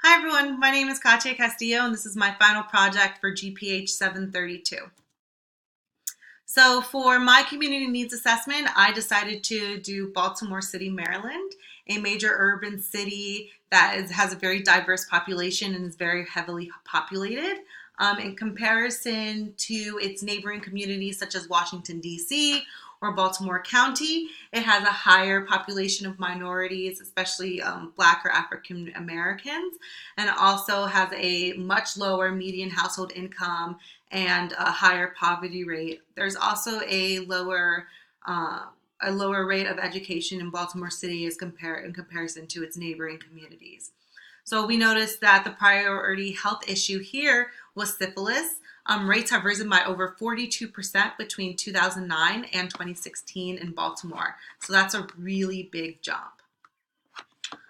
Hi everyone, my name is Kathia Castillo and this is my final project for GPH 732. So for my community needs assessment, I decided to do Baltimore City, Maryland, a major urban city that has a very diverse population and is very heavily populated. In comparison to its neighboring communities such as Washington, D.C. or Baltimore County, it has a higher population of minorities, especially Black or African Americans, and also has a much lower median household income and a higher poverty rate. There's also uh, a lower rate of education in Baltimore City in comparison to its neighboring communities. So we noticed that the priority health issue here was syphilis. Rates have risen by over 42% between 2009 and 2016 in Baltimore. So that's a really big jump.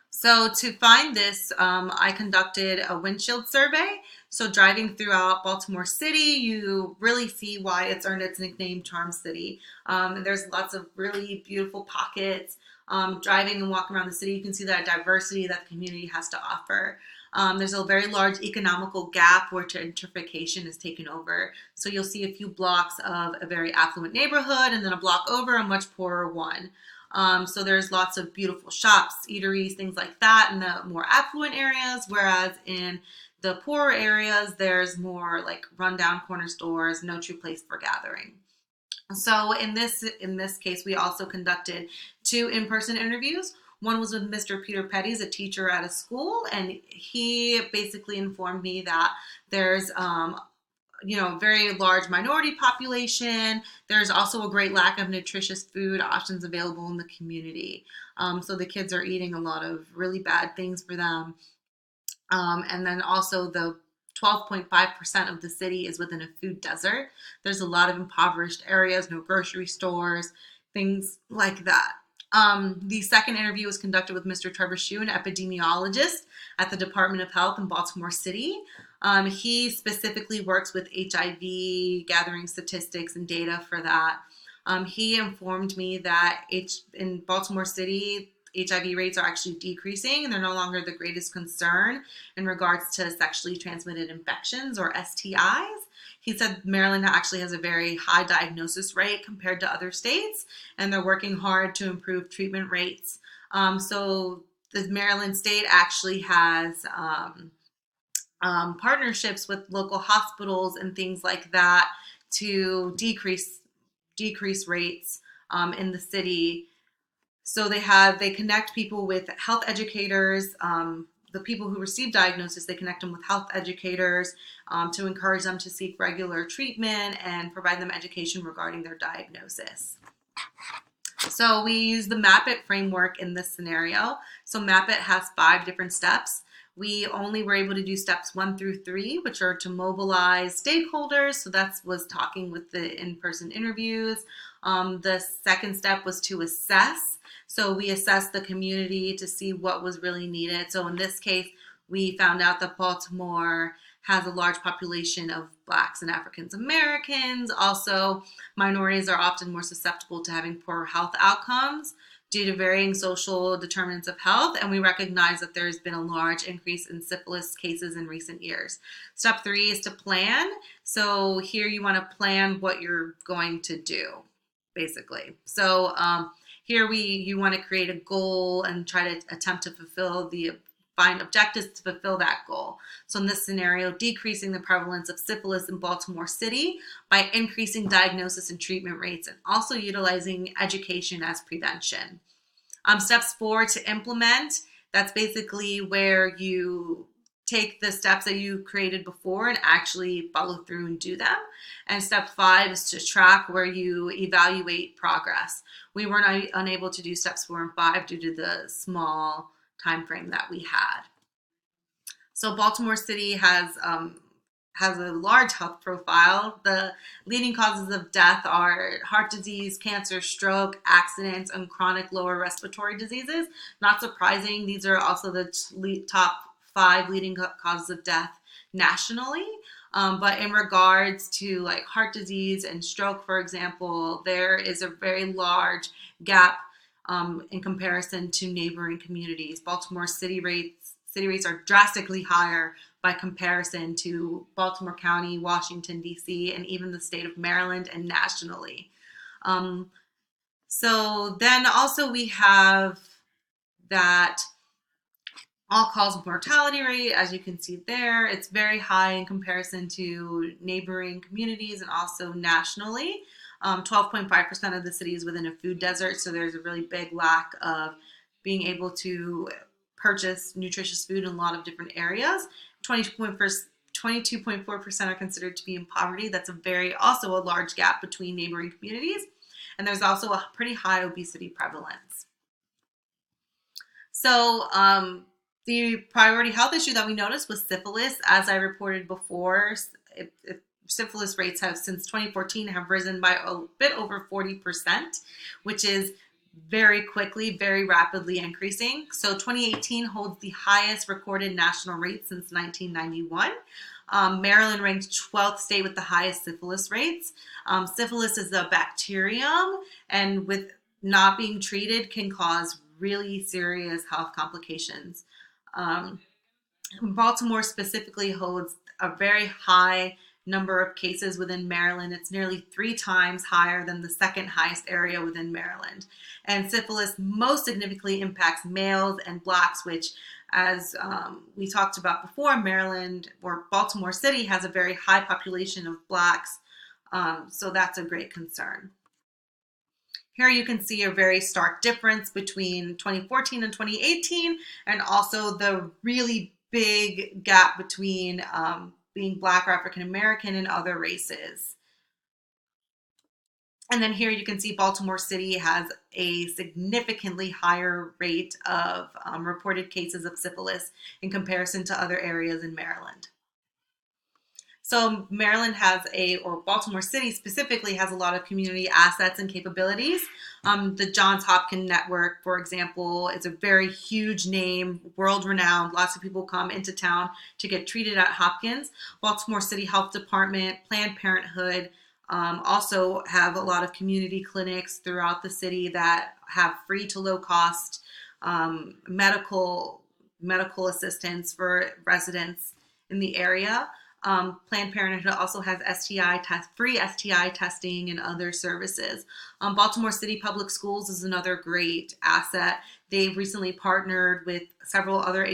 So to find this, I conducted a windshield survey. So driving throughout Baltimore City, you really see why it's earned its nickname Charm City. And there's lots of really beautiful pockets. Driving and walking around the city, you can see that diversity that the community has to offer. There's a very large economical gap where gentrification is taken over. So you'll see a few blocks of a very affluent neighborhood and then a block over a much poorer one. So there's lots of beautiful shops, eateries, things like that in the more affluent areas, whereas in the poorer areas, there's more like rundown corner stores, no true place for gathering. So in this case, we also conducted two in-person interviews. One was with Mr. Peter Petty, a teacher at a school, and he basically informed me that there's very large minority population. There's also a great lack of nutritious food options available in the community. So the kids are eating a lot of really bad things for them. And then also the 12.5% of the city is within a food desert. There's a lot of impoverished areas, no grocery stores, things like that. The second interview was conducted with Mr. Trevor Shue, an epidemiologist at the Department of Health in Baltimore City. He specifically works with HIV, gathering statistics and data for that. He informed me that in Baltimore City, HIV rates are actually decreasing and they're no longer the greatest concern in regards to sexually transmitted infections or STIs. He said Maryland actually has a very high diagnosis rate compared to other states, and they're working hard to improve treatment rates. So the Maryland state actually has partnerships with local hospitals and things like that to decrease rates in the city. So they connect people with health educators. The people who receive diagnosis, they connect them with health educators to encourage them to seek regular treatment and provide them education regarding their diagnosis. So we use the MAP-IT framework in this scenario. So MAP-IT has 5 different steps. We only were able to do steps 1 through 3, which are to mobilize stakeholders. So that was talking with the in-person interviews. The second step was to assess. So we assessed the community to see what was really needed. So in this case, we found out that Baltimore has a large population of Blacks and Africans Americans. Also, minorities are often more susceptible to having poor health outcomes due to varying social determinants of health, and we recognize that there's been a large increase in syphilis cases in recent years. Step 3 is to plan. So here you want to plan what you're going to do, basically. So here you want to create a goal and try to attempt to find objectives to fulfill that goal. So in this scenario, decreasing the prevalence of syphilis in Baltimore City by increasing diagnosis and treatment rates and also utilizing education as prevention. Steps 4 to implement, that's basically where you take the steps that you created before and actually follow through and do them. And step 5 is to track, where you evaluate progress. We weren't unable to do steps 4 and 5 due to the small time frame that we had. So Baltimore City has a large health profile. The leading causes of death are heart disease, cancer, stroke, accidents, and chronic lower respiratory diseases. Not surprising, these are also the top 5 leading causes of death nationally. But in regards to like heart disease and stroke, for example, there is a very large gap in comparison to neighboring communities. Baltimore City rates city rates are drastically higher by comparison to Baltimore County, Washington, D.C., and even the state of Maryland and nationally. So then also we have that all-cause mortality rate, as you can see there. It's very high in comparison to neighboring communities and also nationally. 12.5% of the city is within a food desert, so there's a really big lack of being able to purchase nutritious food in a lot of different areas. 22.4% are considered to be in poverty. That's also a large gap between neighboring communities. And there's also a pretty high obesity prevalence. So the priority health issue that we noticed was syphilis. As I reported before, syphilis rates have since 2014 have risen by a bit over 40%, which is very rapidly increasing. So 2018 holds the highest recorded national rate since 1991. Maryland ranked 12th state with the highest syphilis rates. Syphilis is a bacterium, and with not being treated can cause really serious health complications. Baltimore specifically holds a very high number of cases within Maryland. It's nearly 3 times higher than the second highest area within Maryland. And syphilis most significantly impacts males and Blacks, which, as we talked about before, Maryland or Baltimore City has a very high population of Blacks. So that's a great concern. Here you can see a very stark difference between 2014 and 2018, and also the really big gap between being Black or African American and other races. And then here you can see Baltimore City has a significantly higher rate of reported cases of syphilis in comparison to other areas in Maryland. So Maryland or Baltimore City specifically has a lot of community assets and capabilities. The Johns Hopkins Network, for example, is a very huge name, world-renowned. Lots of people come into town to get treated at Hopkins. Baltimore City Health Department, Planned Parenthood also have a lot of community clinics throughout the city that have free to low-cost medical assistance for residents in the area. Planned Parenthood also has free STI testing and other services. Baltimore City Public Schools is another great asset. They've recently partnered with several other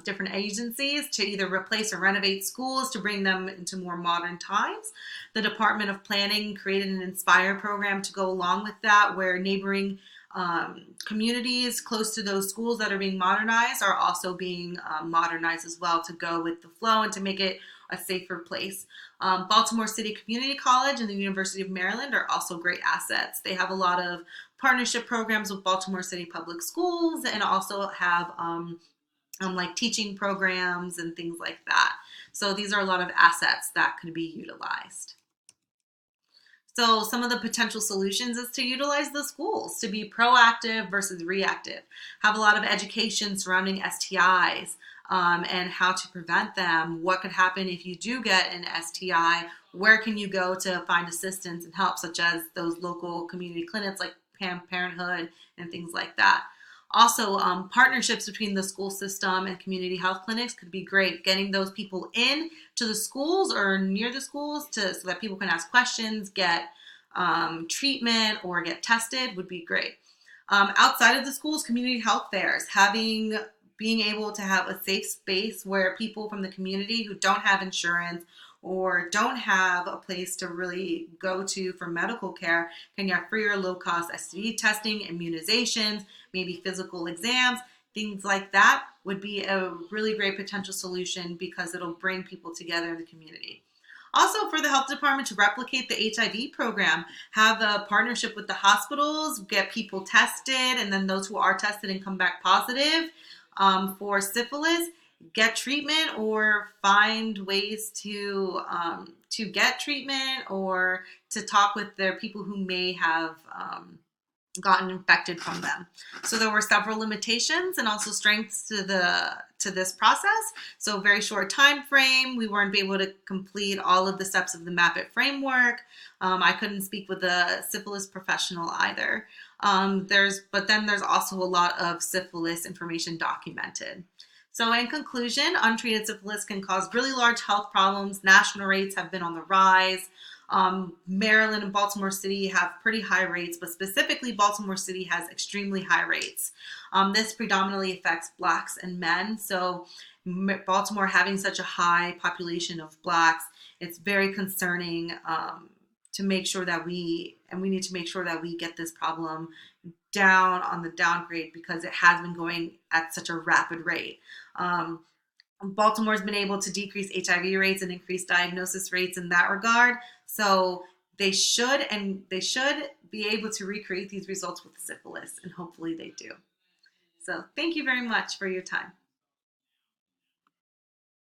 different agencies to either replace or renovate schools to bring them into more modern times. The Department of Planning created an Inspire program to go along with that, where neighboring communities close to those schools that are being modernized are also being modernized as well, to go with the flow and to make it a safer place. Baltimore City Community College and the University of Maryland are also great assets. They have a lot of partnership programs with Baltimore City Public Schools, and also have like teaching programs and things like that. So these are a lot of assets that could be utilized. So some of the potential solutions is to utilize the schools to be proactive versus reactive. Have a lot of education surrounding STIs and how to prevent them. What could happen if you do get an STI? Where can you go to find assistance and help, such as those local community clinics like Planned Parenthood and things like that. Also, partnerships between the school system and community health clinics could be great. Getting those people in to the schools or near the schools so that people can ask questions, get treatment, or get tested would be great. Outside of the schools, community health fairs, being able to have a safe space where people from the community who don't have insurance or don't have a place to really go to for medical care can get free or low-cost STD testing, immunizations, maybe physical exams, things like that would be a really great potential solution, because it'll bring people together in the community. Also, for the health department to replicate the HIV program, have a partnership with the hospitals, get people tested, and then those who are tested and come back positive for syphilis, get treatment or find ways to get treatment, or to talk with their people who may have gotten infected from them. So there were several limitations and also strengths to this process. So very short time frame. We weren't able to complete all of the steps of the MAP-IT framework. I couldn't speak with a syphilis professional either. But then there's also a lot of syphilis information documented. So in conclusion, untreated syphilis can cause really large health problems. National rates have been on the rise. Maryland and Baltimore City have pretty high rates, but specifically Baltimore City has extremely high rates. This predominantly affects Blacks and men. So Baltimore having such a high population of Blacks, it's very concerning to make sure that we need to make sure that we get this problem down on the downgrade because it has been going at such a rapid rate. Baltimore's been able to decrease HIV rates and increase diagnosis rates in that regard. So they should be able to recreate these results with syphilis, and hopefully they do. So thank you very much for your time.